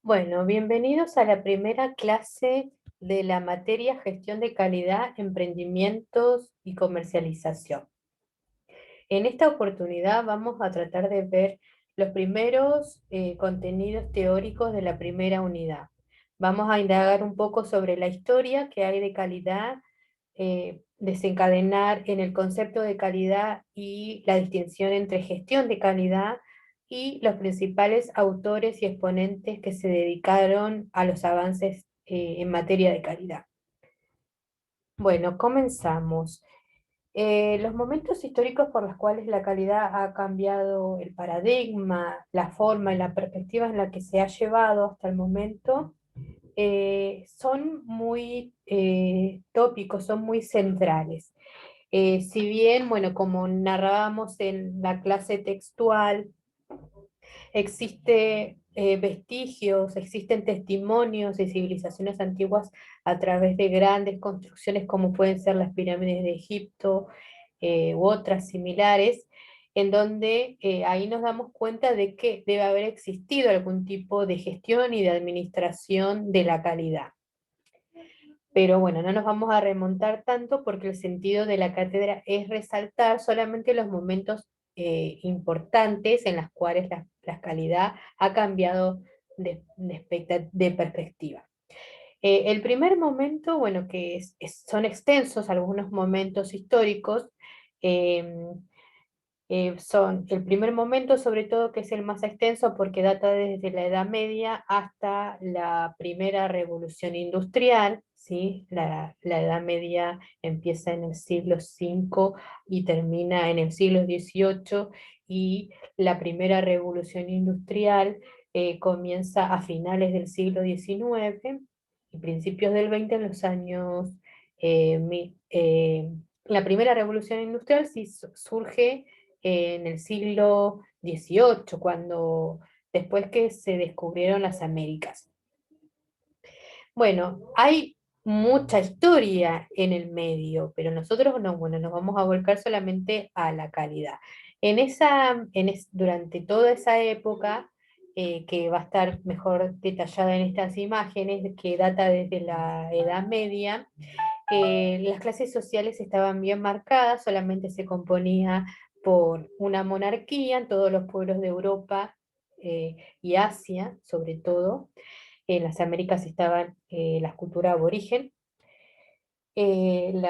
Bueno, bienvenidos a la primera clase de la materia Gestión de Calidad, Emprendimientos y Comercialización. En esta oportunidad vamos a tratar de ver los primeros contenidos teóricos de la primera unidad. Vamos a indagar un poco sobre la historia que hay de calidad, desencadenar en el concepto de calidad y la distinción entre gestión de calidad y los principales autores y exponentes que se dedicaron a los avances en materia de calidad. Bueno, comenzamos. Los momentos históricos por los cuales la calidad ha cambiado el paradigma, la forma y la perspectiva en la que se ha llevado hasta el momento, son muy tópicos, son muy centrales. Si bien, bueno, como narrábamos en la clase textual, existe vestigios, existen testimonios de civilizaciones antiguas a través de grandes construcciones como pueden ser las pirámides de Egipto u otras similares, en donde ahí nos damos cuenta de que debe haber existido algún tipo de gestión y de administración de la calidad. Pero bueno, no nos vamos a remontar tanto porque el sentido de la cátedra es resaltar solamente los momentos importantes en los cuales la calidad ha cambiado de perspectiva. El primer momento, bueno, que son extensos algunos momentos históricos, eh, son el primer momento, sobre todo, que es el más extenso porque data desde la Edad Media hasta la primera revolución industrial, ¿sí? La Edad Media empieza en el siglo V y termina en el siglo XVIII, y la primera revolución industrial comienza a finales del siglo XIX y principios del XX, en los años... la primera revolución industrial sí surge en el siglo XVIII, después que se descubrieron las Américas. Bueno, hay mucha historia en el medio, pero nosotros no, bueno, nos vamos a volcar solamente a la calidad. Durante toda esa época, que va a estar mejor detallada en estas imágenes, que data desde la Edad Media, las clases sociales estaban bien marcadas, solamente se componía por una monarquía en todos los pueblos de Europa y Asia, sobre todo. En las Américas estaban las culturas aborigen. En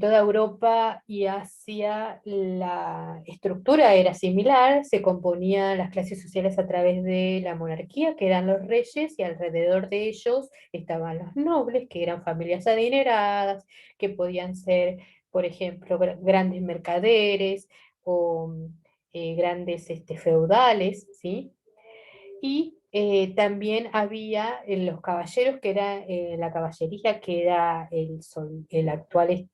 toda Europa y Asia la estructura era similar, se componían las clases sociales a través de la monarquía, que eran los reyes, y alrededor de ellos estaban los nobles, que eran familias adineradas, que podían ser, por ejemplo, grandes mercaderes o grandes feudales, ¿sí? Y también había los caballeros, que era la caballería, que era el actual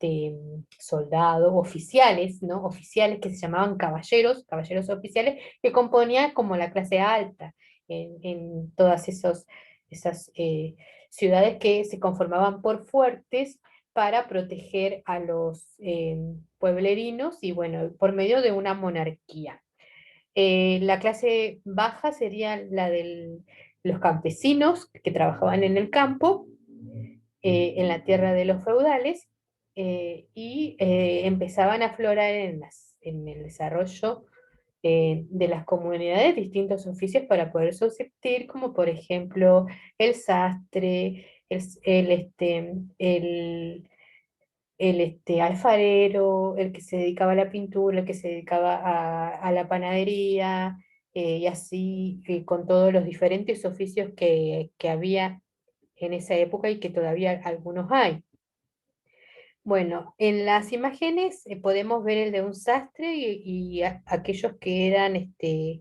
soldado, oficiales, ¿no? Oficiales que se llamaban caballeros, caballeros oficiales, que componían como la clase alta en todas esas ciudades que se conformaban por fuertes para proteger a los pueblerinos y bueno, por medio de una monarquía. La clase baja sería la de los campesinos que trabajaban en el campo, en la tierra de los feudales, y empezaban a aflorar en el desarrollo de las comunidades distintos oficios para poder subsistir, como por ejemplo el sastre, el alfarero, el que se dedicaba a la pintura, el que se dedicaba a la panadería, y así con todos los diferentes oficios que había en esa época y que todavía algunos hay. Bueno, en las imágenes podemos ver el de un sastre y aquellos que eran, que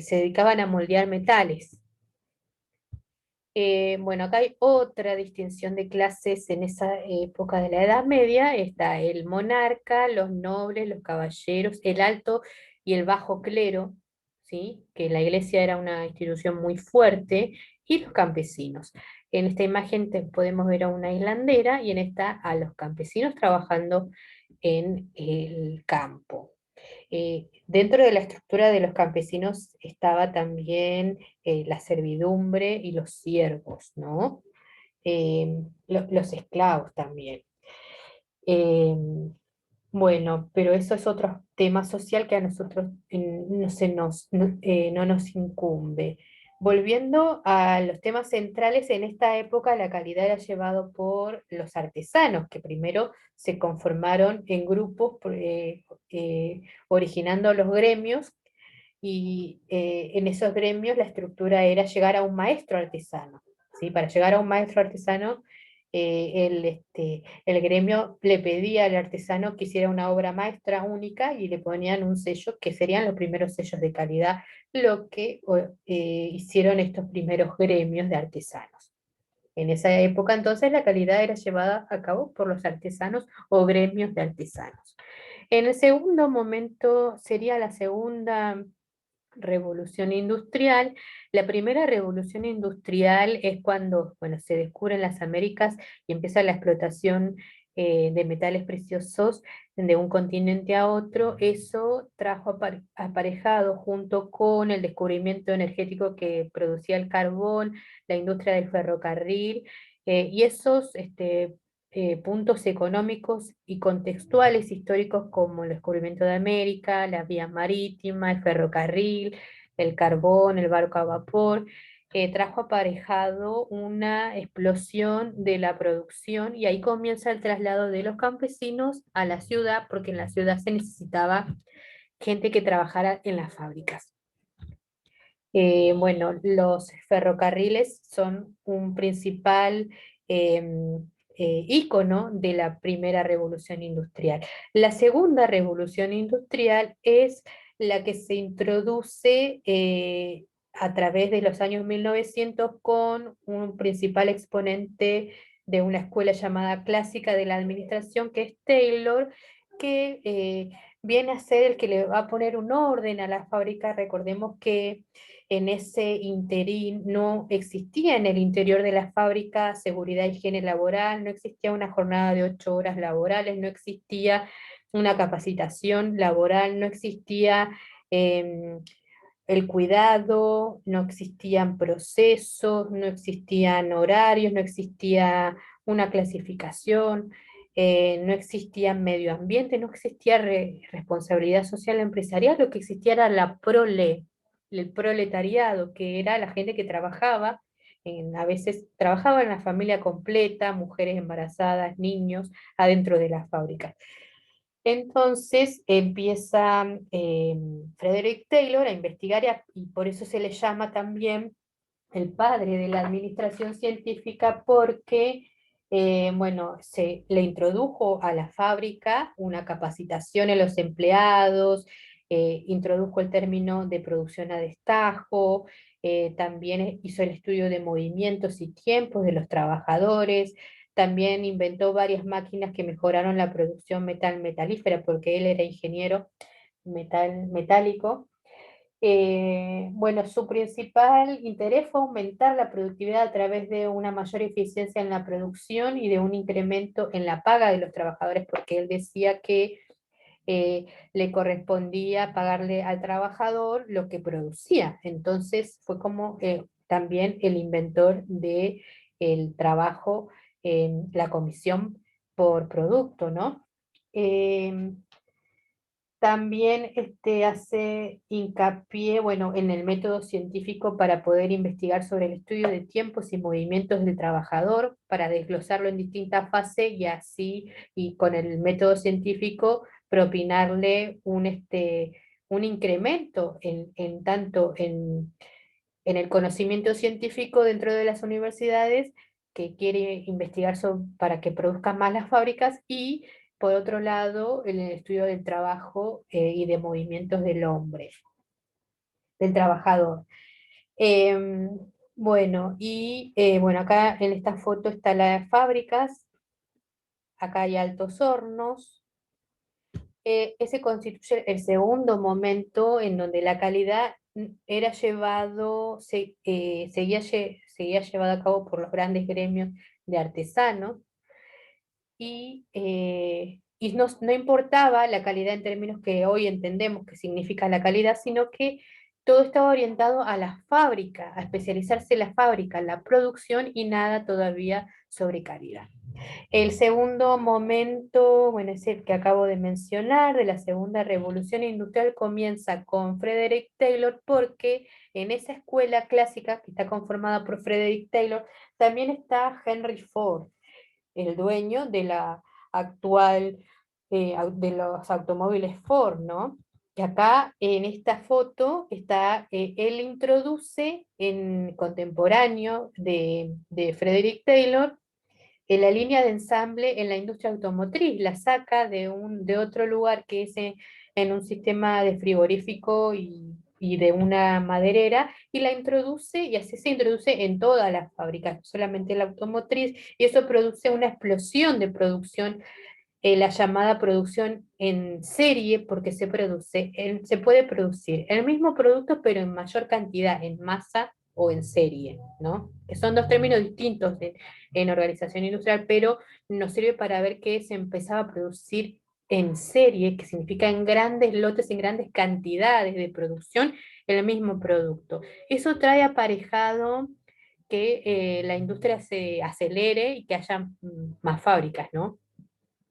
se dedicaban a moldear metales. Bueno, acá hay otra distinción de clases en esa época de la Edad Media. Está el monarca, los nobles, los caballeros, el alto y el bajo clero, ¿sí? Que la iglesia era una institución muy fuerte, y los campesinos. En esta imagen podemos ver a una islandera y en esta a los campesinos trabajando en el campo. Dentro de la estructura de los campesinos estaba también la servidumbre y los siervos, ¿no? Los esclavos también. Eh, bueno, pero eso es otro tema social que a nosotros no no nos incumbe. Volviendo a los temas centrales, en esta época la calidad era llevado por los artesanos, que primero se conformaron en grupos, originando los gremios, y en esos gremios la estructura era llegar a un maestro artesano. ¿Sí? Para llegar a un maestro artesano, el gremio le pedía al artesano que hiciera una obra maestra única y le ponían un sello, que serían los primeros sellos de calidad, lo que hicieron estos primeros gremios de artesanos. En esa época entonces la calidad era llevada a cabo por los artesanos o gremios de artesanos. En el segundo momento sería la segunda revolución industrial. La primera revolución industrial es cuando, bueno, se descubren las Américas y empieza la explotación de metales preciosos de un continente a otro. Eso trajo aparejado junto con el descubrimiento energético que producía el carbón, la industria del ferrocarril, y esos puntos económicos y contextuales históricos como el descubrimiento de América, las vías marítimas, el ferrocarril, el carbón, el barco a vapor, trajo aparejado una explosión de la producción y ahí comienza el traslado de los campesinos a la ciudad, porque en la ciudad se necesitaba gente que trabajara en las fábricas. Bueno, los ferrocarriles son un principal ícono de la primera revolución industrial. La segunda revolución industrial es la que se introduce a través de los años 1900 con un principal exponente de una escuela llamada clásica de la administración, que es Taylor, que viene a ser el que le va a poner un orden a la fábrica. Recordemos que en ese interín no existía en el interior de la fábrica seguridad e higiene laboral, no existía una jornada de 8 horas laborales, no existía una capacitación laboral, no existía eh, el cuidado, no existían procesos, no existían horarios, no existía una clasificación, no existía medio ambiente, no existía responsabilidad social empresarial, lo que existía era el proletariado, que era la gente que trabajaba, a veces trabajaba en la familia completa, mujeres embarazadas, niños, adentro de las fábricas. Entonces empieza Frederick Taylor a investigar y por eso se le llama también el padre de la administración científica, porque bueno, se le introdujo a la fábrica una capacitación en los empleados, introdujo el término de producción a destajo, también hizo el estudio de movimientos y tiempos de los trabajadores, también inventó varias máquinas que mejoraron la producción metalífera, porque él era ingeniero metálico. Bueno, su principal interés fue aumentar la productividad a través de una mayor eficiencia en la producción y de un incremento en la paga de los trabajadores, porque él decía que le correspondía pagarle al trabajador lo que producía. Entonces fue como también el inventor de el trabajo en la comisión por producto, ¿no? También hace hincapié, bueno, en el método científico para poder investigar sobre el estudio de tiempos y movimientos del trabajador, para desglosarlo en distintas fases y así, y con el método científico, propinarle un incremento en tanto en el conocimiento científico dentro de las universidades, que quiere investigar para que produzcan más las fábricas, y por otro lado, en el estudio del trabajo y de movimientos del hombre, del trabajador. Em, bueno, bueno, acá en esta foto están las fábricas, acá hay altos hornos. Ese constituye el segundo momento en donde la calidad era seguía llevado a cabo por los grandes gremios de artesanos, y no importaba la calidad en términos que hoy entendemos que significa la calidad, sino que todo estaba orientado a la fábrica, a especializarse en la fábrica, en la producción y nada todavía sobre calidad. El segundo momento, bueno, es el que acabo de mencionar, de la segunda revolución industrial, comienza con Frederick Taylor, porque en esa escuela clásica que está conformada por Frederick Taylor, también está Henry Ford, el dueño de la actual, de los automóviles Ford, ¿no? Que acá en esta foto está, él introduce en contemporáneo de Frederick Taylor en la línea de ensamble en la industria automotriz, la saca de otro lugar que es en un sistema de frigorífico y de una maderera, y la introduce, y así se introduce en todas las fábricas, no solamente en la automotriz, y eso produce una explosión de producción, la llamada producción en serie, porque se puede producir el mismo producto, pero en mayor cantidad, en masa o en serie, ¿no? Que son dos términos distintos en organización industrial, pero nos sirve para ver que se empezaba a producir en serie, que significa en grandes lotes, en grandes cantidades de producción, el mismo producto. Eso trae aparejado que la industria se acelere y que haya más fábricas, ¿no?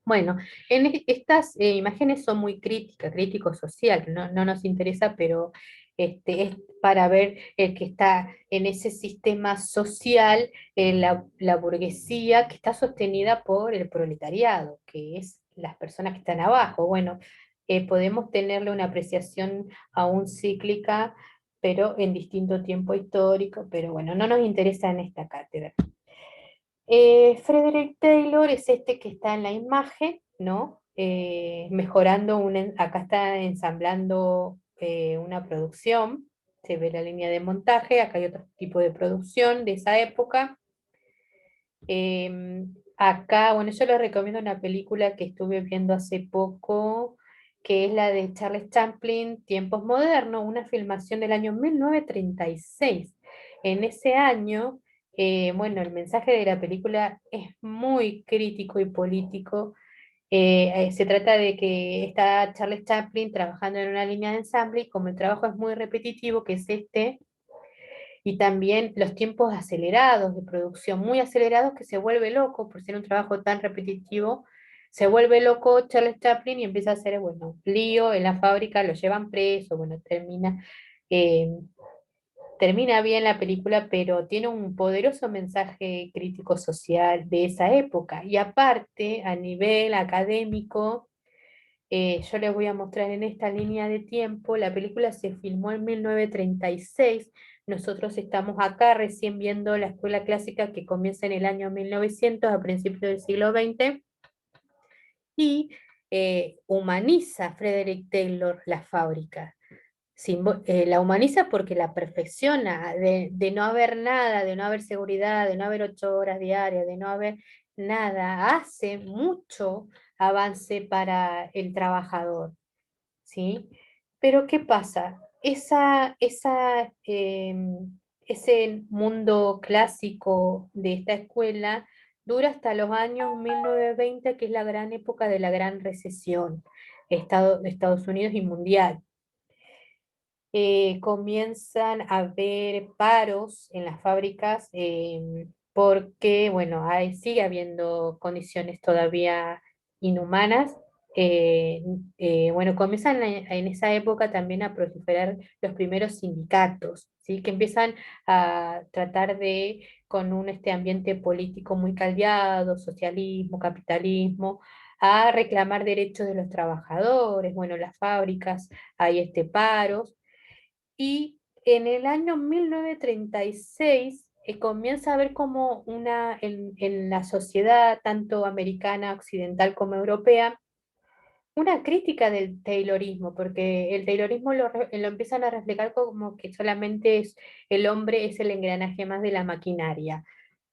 Bueno, estas imágenes son muy críticas, crítico-social, no nos interesa, pero es para ver el que está en ese sistema social, la burguesía que está sostenida por el proletariado, que es las personas que están abajo. Bueno, podemos tenerle una apreciación aún cíclica, pero en distinto tiempo histórico, pero bueno, no nos interesa en esta cátedra. Frederick Taylor es este que está en la imagen, ¿no? Mejorando, acá está ensamblando una producción, se ve la línea de montaje, acá hay otro tipo de producción de esa época. Acá, bueno, yo les recomiendo una película que estuve viendo hace poco, que es la de Charles Chaplin, Tiempos Modernos, una filmación del año 1936. En ese año, bueno, el mensaje de la película es muy crítico y político. Se trata de que está Charles Chaplin trabajando en una línea de ensamble y como el trabajo es muy repetitivo, que es este, y también los tiempos acelerados de producción, muy acelerados, que se vuelve loco por ser un trabajo tan repetitivo, se vuelve loco Charles Chaplin y empieza a hacer, bueno, lío en la fábrica, lo llevan preso, bueno, eh, termina bien la película, pero tiene un poderoso mensaje crítico social de esa época. Y aparte, a nivel académico, yo les voy a mostrar en esta línea de tiempo, la película se filmó en 1936, nosotros estamos acá recién viendo la escuela clásica que comienza en el año 1900, a principios del siglo XX, y humaniza Frederick Taylor la fábrica. La humaniza porque la perfecciona, de no haber nada, de no haber seguridad, de no haber 8 horas diarias, de no haber nada, hace mucho avance para el trabajador, ¿sí? Pero ¿qué pasa? Ese mundo clásico de esta escuela dura hasta los años 1920, que es la gran época de la gran recesión de Estados Unidos y mundial. Comienzan a haber paros en las fábricas, porque, bueno, sigue habiendo condiciones todavía inhumanas. eh, bueno, comienzan en esa época también a proliferar los primeros sindicatos, ¿sí? Que empiezan a tratar de, con un ambiente político muy caldeado, socialismo, capitalismo, a reclamar derechos de los trabajadores. Bueno, las fábricas, hay paros. Y en el año 1936 comienza a haber como en la sociedad, tanto americana, occidental como europea, una crítica del Taylorismo, porque el Taylorismo lo empiezan a reflejar como que solamente el hombre es el engranaje más de la maquinaria,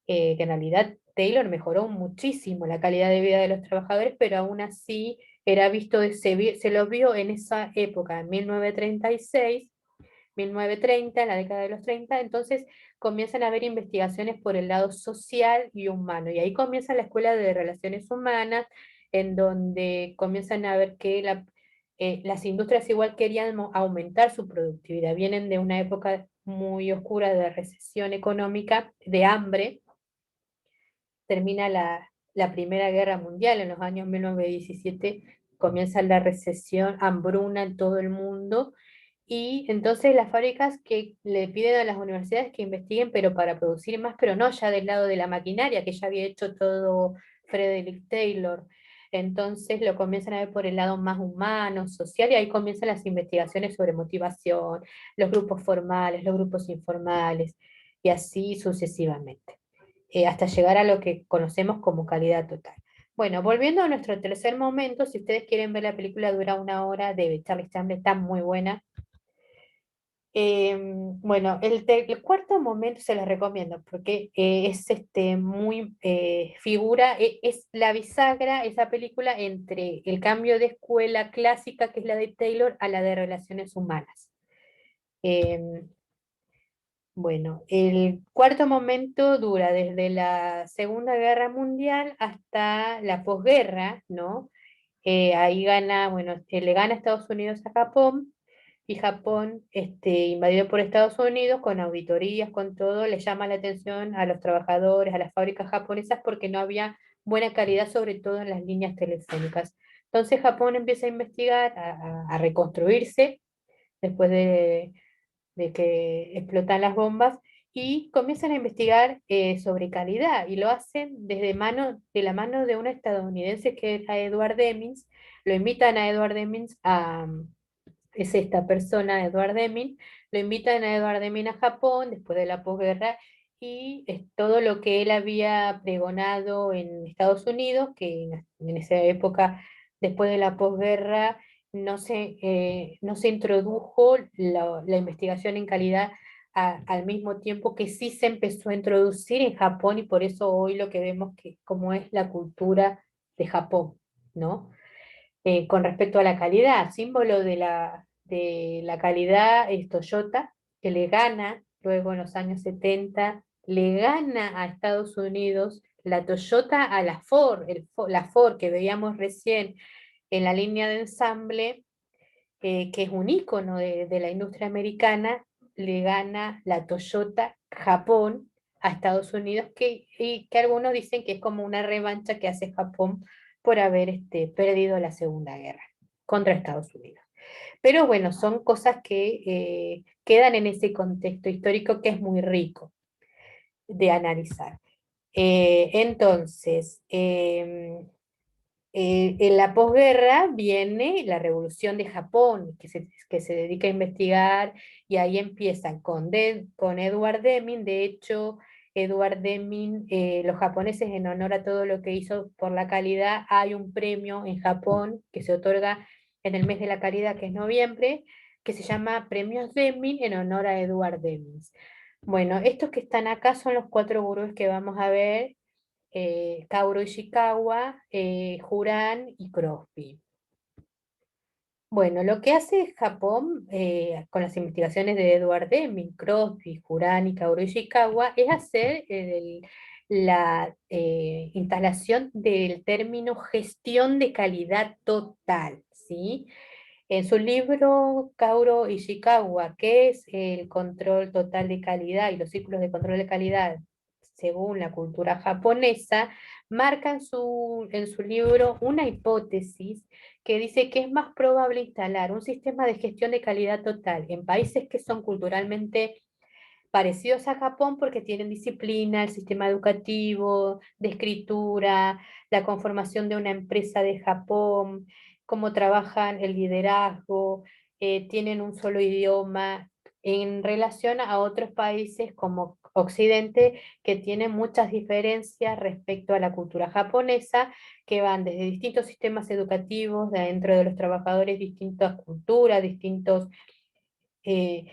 que en realidad Taylor mejoró muchísimo la calidad de vida de los trabajadores, pero aún así era visto, se lo vio en esa época, en 1936, 1930, en la década de los 30, entonces comienzan a haber investigaciones por el lado social y humano, y ahí comienza la Escuela de Relaciones Humanas, en donde comienzan a ver que las industrias igual querían aumentar su productividad. Vienen de una época muy oscura de recesión económica, de hambre. Termina la Primera Guerra Mundial en los años 1917, comienza la recesión, hambruna en todo el mundo, y entonces las fábricas que le piden a las universidades que investiguen, pero para producir más, pero no ya del lado de la maquinaria, que ya había hecho todo Frederick Taylor. Entonces lo comienzan a ver por el lado más humano, social, y ahí comienzan las investigaciones sobre motivación, los grupos formales, los grupos informales, y así sucesivamente, hasta llegar a lo que conocemos como calidad total. Bueno, volviendo a nuestro tercer momento, si ustedes quieren ver la película, dura 1 hora, de Charlie Chaplin, está muy buena. Bueno, el cuarto momento se los recomiendo porque es muy figura, es la bisagra, esa película, entre el cambio de escuela clásica, que es la de Taylor, a la de relaciones humanas. Em, bueno, el cuarto momento dura desde la Segunda Guerra Mundial hasta la posguerra, ¿no? Ahí gana, bueno, le gana Estados Unidos a Japón, y Japón, invadido por Estados Unidos, con auditorías, con todo, le llama la atención a los trabajadores, a las fábricas japonesas, porque no había buena calidad, sobre todo en las líneas telefónicas. Entonces Japón empieza a investigar, a reconstruirse después de que explotan las bombas, y comienzan a investigar sobre calidad, y lo hacen de la mano de un estadounidense que era Edward Demings. Lo invitan a Edward Demings es esta persona, Edward Deming, lo invitan a Edward Deming a Japón después de la posguerra, y es todo lo que él había pregonado en Estados Unidos, que en esa época, después de la posguerra, no se introdujo la investigación en calidad al mismo tiempo que sí se empezó a introducir en Japón, y por eso hoy lo que vemos que como es la cultura de Japón, ¿no? Con respecto a la calidad, símbolo de la calidad es Toyota, que le gana luego en los años 70, le gana a Estados Unidos la Toyota a la Ford, la Ford que veíamos recién en la línea de ensamble, que es un ícono de la industria americana. Le gana la Toyota Japón a Estados Unidos, y que algunos dicen que es como una revancha que hace Japón por haber perdido la Segunda Guerra contra Estados Unidos. Pero bueno, son cosas que quedan en ese contexto histórico que es muy rico de analizar. Entonces, en la posguerra viene la Revolución de Japón, que se dedica a investigar, y ahí empiezan con Edward Deming. De hecho, Edward Deming, los japoneses, en honor a todo lo que hizo por la calidad, hay un premio en Japón que se otorga en el mes de la calidad, que es noviembre, que se llama Premios Deming en honor a Edward Deming. Bueno, estos que están acá son los 4 gurús que vamos a ver: Kaoru Ishikawa, Juran y Crosby. Bueno, lo que hace Japón con las investigaciones de Edward Deming, Crosby, Juran y Kaoru Ishikawa es hacer la instalación del término gestión de calidad total, ¿sí? En su libro, Kaoru Ishikawa, ¿qué es el control total de calidad y los círculos de control de calidad según la cultura japonesa? Marca en su libro una hipótesis que dice que es más probable instalar un sistema de gestión de calidad total en países que son culturalmente parecidos a Japón, porque tienen disciplina, el sistema educativo, de escritura, la conformación de una empresa de Japón, cómo trabajan el liderazgo, tienen un solo idioma, en relación a otros países como Occidente, que tienen muchas diferencias respecto a la cultura japonesa, que van desde distintos sistemas educativos, de dentro de los trabajadores, distintas culturas, eh,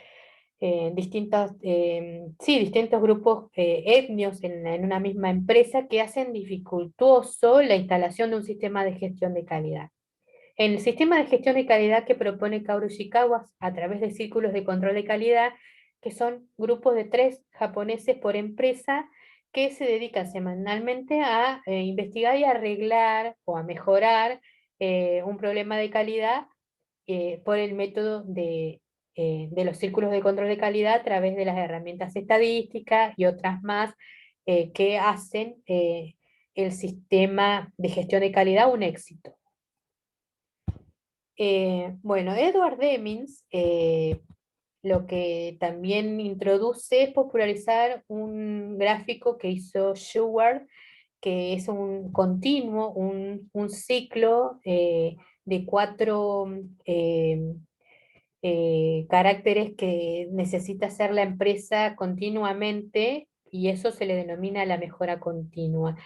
distintos grupos etnios en una misma empresa, que hacen dificultoso la instalación de un sistema de gestión de calidad. En el sistema de gestión de calidad que propone Kaoru Ishikawa a través de círculos de control de calidad, que son grupos de 3 japoneses por empresa, que se dedican semanalmente a investigar y arreglar o a mejorar un problema de calidad por el método de los círculos de control de calidad a través de las herramientas estadísticas y otras más que hacen el sistema de gestión de calidad un éxito. Bueno, Edward Demings lo que también introduce es popularizar un gráfico que hizo Sheward, que es un continuo, un ciclo de cuatro caracteres que necesita hacer la empresa continuamente, y eso se le denomina la mejora continua,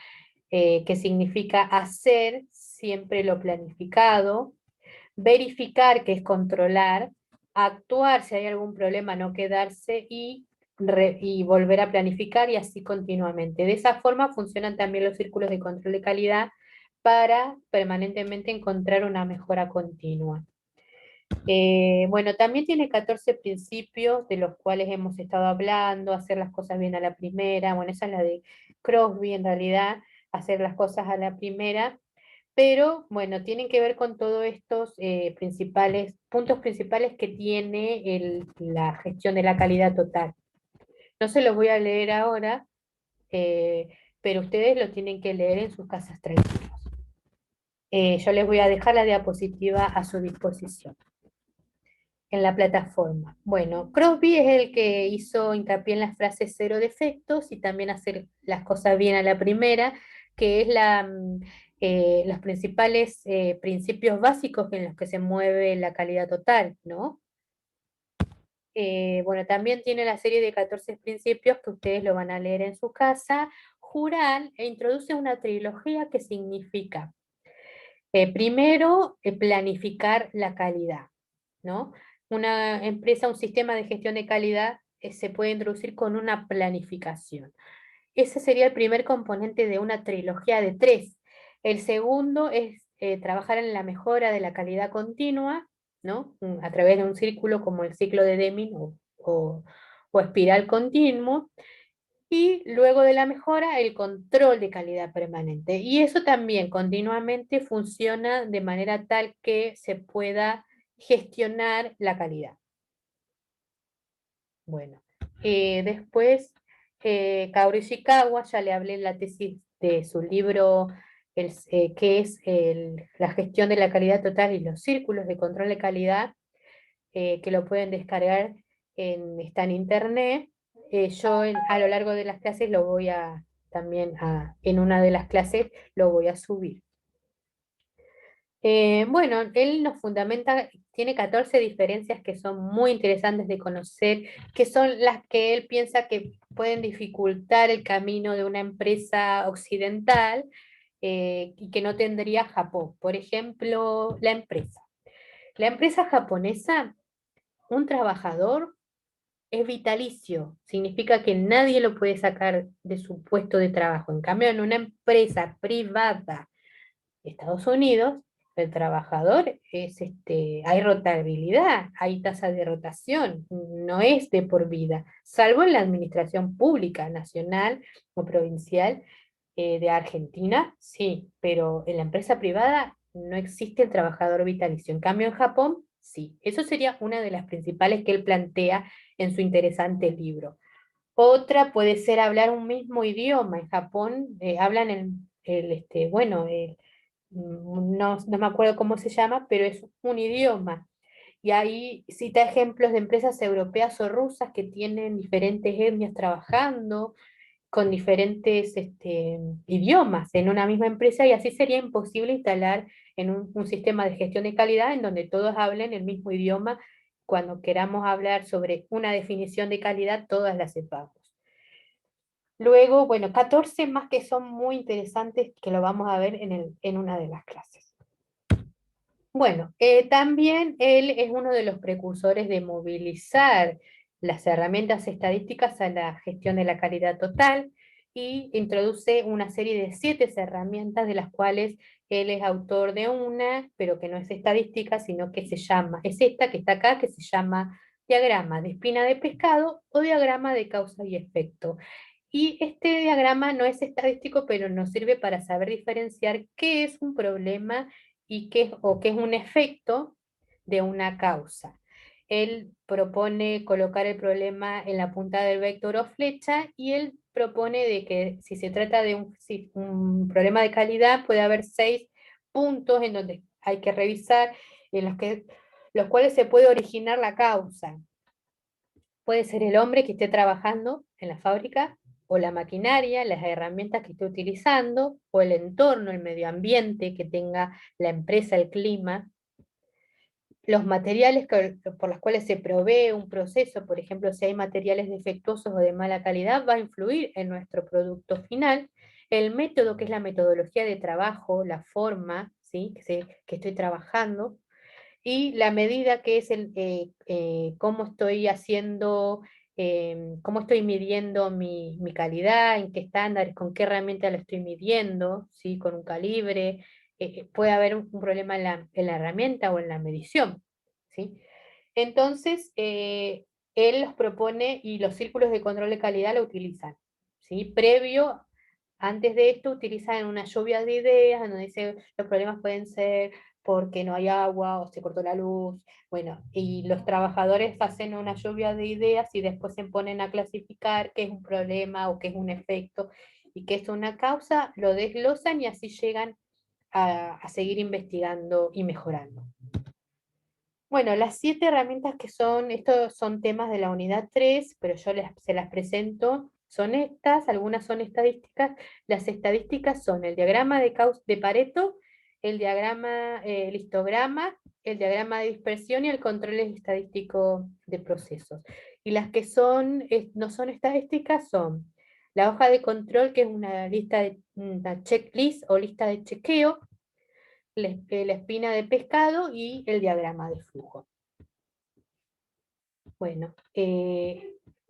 que significa hacer siempre lo planificado, verificar, que es controlar, actuar si hay algún problema, no quedarse y volver a planificar y así continuamente. De esa forma funcionan también los círculos de control de calidad para permanentemente encontrar una mejora continua. Bueno, también tiene 14 principios de los cuales hemos estado hablando: hacer las cosas bien a la primera. Bueno, esa es la de Crosby en realidad, hacer las cosas a la primera, pero bueno, tienen que ver con todos estos puntos principales que tiene la gestión de la calidad total. No se los voy a leer ahora, eh, pero ustedes lo tienen que leer en sus casas tranquilos. Yo les voy a dejar la diapositiva a su disposición en la plataforma. Bueno, Crosby es el que hizo hincapié en las frases cero defectos y también hacer las cosas bien a la primera, que es los principales principios básicos en los que se mueve la calidad total, ¿no? Bueno, también tiene la serie de 14 principios que ustedes lo van a leer en su casa. Juran e introduce una trilogía que significa, primero, planificar la calidad, ¿no? Una empresa, un sistema de gestión de calidad se puede introducir con una planificación. Ese sería el primer componente de una trilogía de 3. El segundo es trabajar en la mejora de la calidad continua, ¿no? A través de un círculo como el ciclo de Deming o espiral continuo. Y luego de la mejora, el control de calidad permanente. Y eso también continuamente funciona de manera tal que se pueda gestionar la calidad. Bueno, después, Kaoru Ishikawa, ya le hablé en la tesis de su libro, que es la gestión de la calidad total y los círculos de control de calidad, que lo pueden descargar, está en internet. Yo a lo largo de las clases lo voy a, también en una de las clases lo voy a subir. Bueno, él nos fundamenta, tiene 14 diferencias que son muy interesantes de conocer, que son las que él piensa que pueden dificultar el camino de una empresa occidental y que no tendría Japón. Por ejemplo, la empresa. La empresa japonesa, un trabajador es vitalicio, significa que nadie lo puede sacar de su puesto de trabajo. En cambio, en una empresa privada de Estados Unidos, el trabajador hay rotabilidad, hay tasa de rotación, no es de por vida, salvo en la administración pública, nacional o provincial de Argentina, sí, pero en la empresa privada no existe el trabajador vitalicio. En cambio, en Japón, sí. Eso sería una de las principales que él plantea en su interesante libro. Otra puede ser hablar un mismo idioma. En Japón hablan no me acuerdo cómo se llama, pero es un idioma. Y ahí cita ejemplos de empresas europeas o rusas que tienen diferentes etnias trabajando con diferentes idiomas en una misma empresa, y así sería imposible instalar en un sistema de gestión de calidad en donde todos hablen el mismo idioma. Cuando queramos hablar sobre una definición de calidad, todas la sepamos. Luego, bueno, 14 más que son muy interesantes, que lo vamos a ver en una de las clases. Bueno, también él es uno de los precursores de movilizar las herramientas estadísticas a la gestión de la calidad total, y introduce una serie de 7 herramientas, de las cuales él es autor de una, pero que no es estadística, sino que se llama, es esta que está acá, que se llama diagrama de espina de pescado o diagrama de causa y efecto. Y este diagrama no es estadístico, pero nos sirve para saber diferenciar qué es un problema y qué es un efecto de una causa. Él propone colocar el problema en la punta del vector o flecha y él propone de que si se trata de un problema de calidad, puede haber 6 puntos en donde hay que revisar, en los cuales se puede originar la causa. Puede ser el hombre que esté trabajando en la fábrica, o la maquinaria, las herramientas que esté utilizando, o el entorno, el medio ambiente que tenga la empresa, el clima, los materiales por los cuales se provee un proceso, por ejemplo, si hay materiales defectuosos o de mala calidad, va a influir en nuestro producto final. El método, que es la metodología de trabajo, la forma, ¿sí? que estoy trabajando, y la medida, que es cómo estoy haciendo, cómo estoy midiendo mi calidad, en qué estándares, con qué herramienta lo estoy midiendo, ¿sí? Con un calibre. Puede haber un problema en la herramienta o en la medición, ¿sí? Entonces, él los propone y los círculos de control de calidad lo utilizan, ¿sí? Antes de esto, utilizan una lluvia de ideas, donde dice los problemas pueden ser porque no hay agua o se cortó la luz. Bueno, y los trabajadores hacen una lluvia de ideas y después se ponen a clasificar qué es un problema o qué es un efecto y qué es una causa, lo desglosan y así llegan a seguir investigando y mejorando. Bueno, las 7 herramientas que son, estos son temas de la unidad 3, pero se las presento, son estas, algunas son estadísticas. Las estadísticas son el diagrama de Pareto, el diagrama, el histograma, el diagrama de dispersión y el control estadístico de procesos. Y las que no son estadísticas son la hoja de control, que es una checklist o lista de chequeo, la espina de pescado y el diagrama de flujo. Bueno,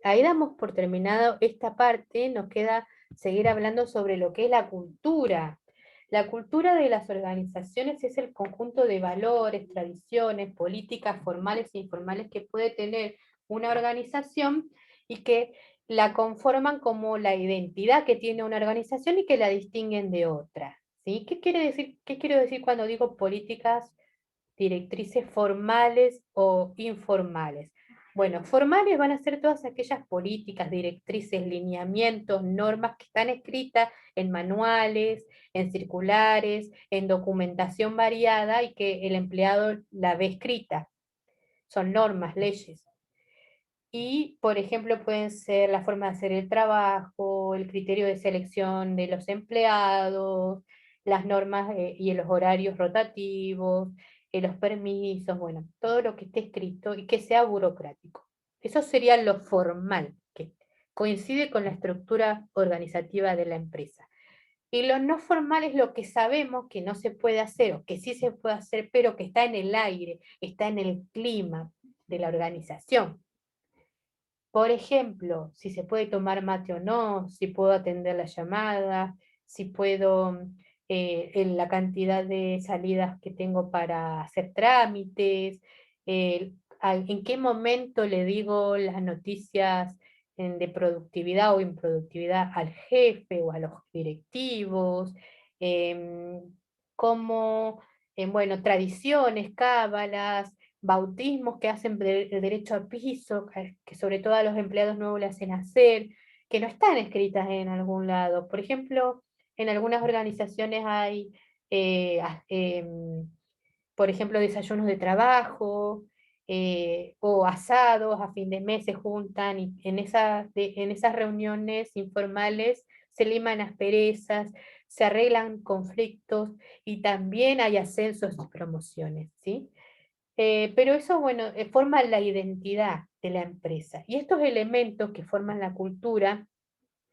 ahí damos por terminado esta parte, nos queda seguir hablando sobre lo que es la cultura. La cultura de las organizaciones es el conjunto de valores, tradiciones, políticas formales e informales que puede tener una organización y que la conforman como la identidad que tiene una organización y que la distinguen de otra, ¿sí? ¿Qué quiere decir, qué quiero decir cuando digo políticas directrices formales o informales? Bueno, formales van a ser todas aquellas políticas, directrices, lineamientos, normas que están escritas en manuales, en circulares, en documentación variada y que el empleado la ve escrita. Son normas, leyes. Y, por ejemplo, pueden ser la forma de hacer el trabajo, el criterio de selección de los empleados, las normas y los horarios rotativos, los permisos, bueno, todo lo que esté escrito y que sea burocrático. Eso sería lo formal, que coincide con la estructura organizativa de la empresa. Y lo no formal es lo que sabemos que no se puede hacer o que sí se puede hacer, pero que está en el aire, está en el clima de la organización. Por ejemplo, si se puede tomar mate o no, si puedo atender la llamada, si puedo, en la cantidad de salidas que tengo para hacer trámites, en qué momento le digo las noticias de productividad o improductividad al jefe o a los directivos, em, cómo, bueno, tradiciones, cábalas, bautismos que hacen el derecho al piso, que sobre todo a los empleados nuevos le hacen hacer, que no están escritas en algún lado. Por ejemplo, en algunas organizaciones hay, por ejemplo, desayunos de trabajo, o asados a fin de mes se juntan y en esas reuniones informales se liman asperezas, se arreglan conflictos y también hay ascensos y promociones, ¿sí? Pero eso, bueno, forma la identidad de la empresa. Y estos elementos que forman la cultura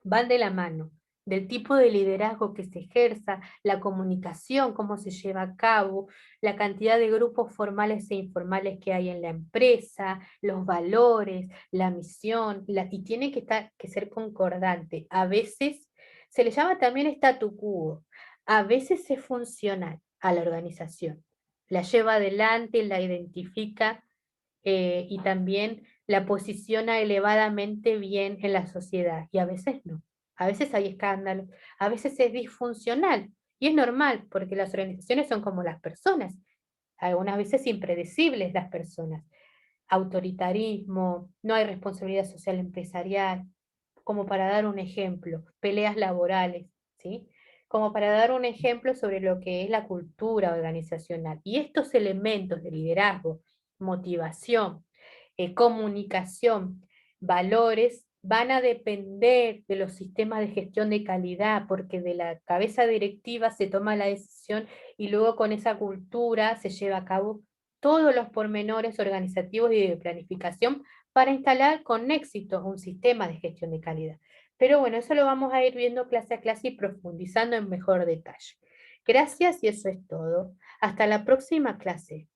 van de la mano del tipo de liderazgo que se ejerza, la comunicación, cómo se lleva a cabo, la cantidad de grupos formales e informales que hay en la empresa, los valores, la misión, y tiene que ser concordante. A veces se le llama también statu quo, a veces es funcional a la organización, la lleva adelante, la identifica, y también la posiciona elevadamente bien en la sociedad, y a veces no. a veces hay escándalos, a veces es disfuncional. Y es normal, porque las organizaciones son como las personas, algunas veces impredecibles las personas. Autoritarismo, no hay responsabilidad social empresarial, como para dar un ejemplo, peleas laborales, ¿sí? Como para dar un ejemplo sobre lo que es la cultura organizacional. Y estos elementos de liderazgo, motivación, comunicación, valores, van a depender de los sistemas de gestión de calidad, porque de la cabeza directiva se toma la decisión y luego con esa cultura se lleva a cabo todos los pormenores organizativos y de planificación para instalar con éxito un sistema de gestión de calidad. Pero bueno, eso lo vamos a ir viendo clase a clase y profundizando en mejor detalle. Gracias y eso es todo. Hasta la próxima clase.